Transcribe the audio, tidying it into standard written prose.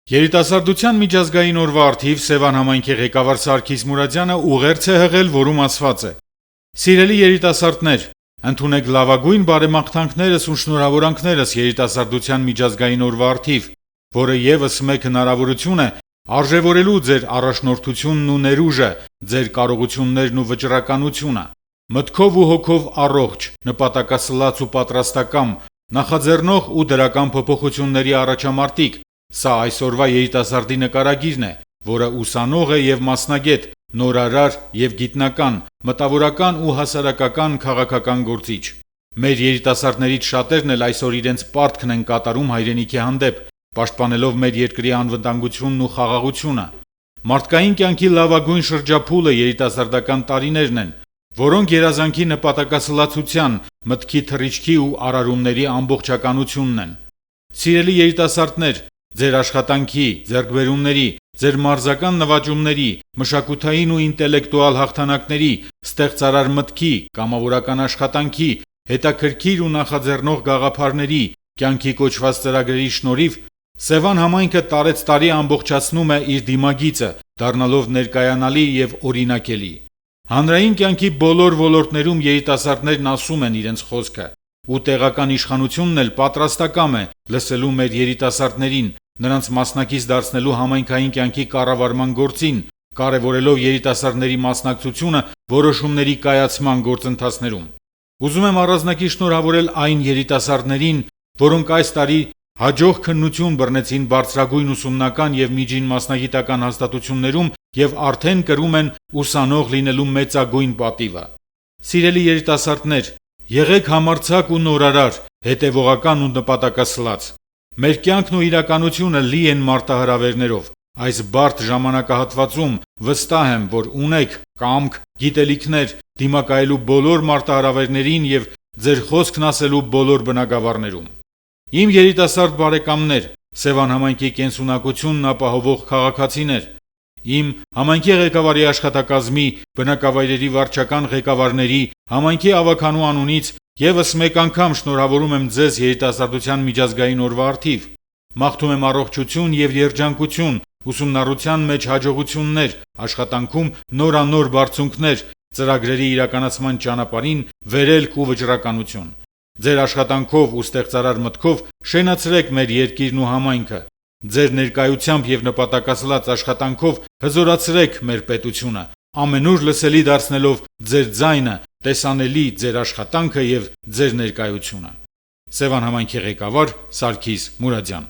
Երիտասարդության միջազգային օրվա առթիվ Սևան համայնքի ղեկավար Սարգիս Մուրադյանը ուղերձ է հղել, որում ասված է. «Սիրելի երիտասարդներ, ընդունեք լավագույն բարեմաղթանքներս ու շնորհավորանքներս երիտասարդության միջազգային օրվա առթիվ, որը ևս մեկ հնարավորություն է արժեվորելու ձեր առաջնորդությունն ու ներուժը, ձեր կարողություններն ու վճռականությունը: Մտքով ու հոգով առողջ, նպատակասլաց ու պատրաստակամ, նախաձեռնող ու դրական փոփոխությունների առաջամարտիկ, սա այսօրվա երիտասարդի նկարագիրն է, որը ուսանող է եւ մասնագետ, նորարար եւ գիտնական, մտավորական ու հասարակական քաղաքական գործիչ: Մեր երիտասարդներից շատերն էլ այսօր իրենց պարտքն են կատարում հայրենիքի հանդեպ, պաշտպանելով մեր երկրի անվտանգությունն ու խաղաղությունը: Մարդկային կյանքի լավագույն շրջափուլը երիտասարդական տարիներն են, որոնք երազանքի նպատակասլացության, մտքի թռիչքի ու արարումների ամբողջականությունն են: Սիրելի երիտասարդներ, ձեր աշխատանքի, ձեռքբերումների, ձեր մարզական նվաճումների, մշակութային ու ինտելեկտուալ հաղթանակների, ստեղծարար մտքի, կամավորական աշխատանքի, հետաքրքիր ու նախաձեռնող գաղափարների, կյանքի կոչված ծրագրերի շնորհիվ Սևան համայնքը տարեցտարի ամբողջացնում է իր դիմագիծը, դառնալով ներկայանալի եւ օրինակելի: Հանրային կյանքի բոլոր ոլորտներում երիտասարդներն ասում են իրենց խոսքը, ու տեղական իշխանությունն էլ պատրաստակամ է լսելու մեր երիտասարդներին, նրանց մասնակից դարձնելու համայնքային կյանքի կառավարման գործին, կարևորելով երիտասարդների մասնակցությունը որոշումների կայացման գործընթացներում: Ուզում եմ առանձնակի շնորհավորել այն երիտասարդներին, որոնք այս տարի հաջող քննություն բռնեցին բարձրագույն ուսումնական եւ միջին մասնագիտական հաստատություններում եւ արդեն կրում են ուսանող լինելու մեծագույն պատիվը: Սիրելի երիտասարդներ, եղեք համարձակ ու նորարար, հետեւողական ու նպատակասլաց: Մեր կյանքն ու իրականությունը լի են մարտահրավերներով: Այս բարդ ժամանակահատվածում վստահ եմ, որ ունեք կամք, գիտելիքներ դիմակայելու բոլոր մարտահրավերներին եւ ձեր խոսքն ասելու բոլոր բնագավառներում: Իմ երիտասարդ բարեկամներ, Սևան համայնքի կենսունակությունն ապահովող քաղաքացիներ, իմ համայնքի ղեկավարի աշխատակազմի, բնակավայրերի վարչական ղեկավարների, համայնքի ավագանու անունից եւս մեկ անգամ շնորհավորում եմ ձեզ երիտասարդության միջազգային օրվա առթիվ: Մաղթում եմ առողջություն եւ երջանկություն, ուսումնառության մեջ հաջողություններ, աշխատանքում նորանոր բարձունքներ, ծրագրերի իրականացման ճանապարհին վերելք ու վճռականություն: Ձեր աշխատանքով ու ստեղծարար մտքով շենացրեք մեր երկիրն ու համայնքը: Ձեր ներկայությամբ եւ նպատակասլաց աշխատանքով հզորացրեք մեր պետությունը, ամենուր լսելի դարձնելով ձեր ձայնը, տեսանելի ձեր աշխատանքը եւ ձեր ներկայությունը: Սևան համայնքի ղեկավար Սարգիս Մուրադյան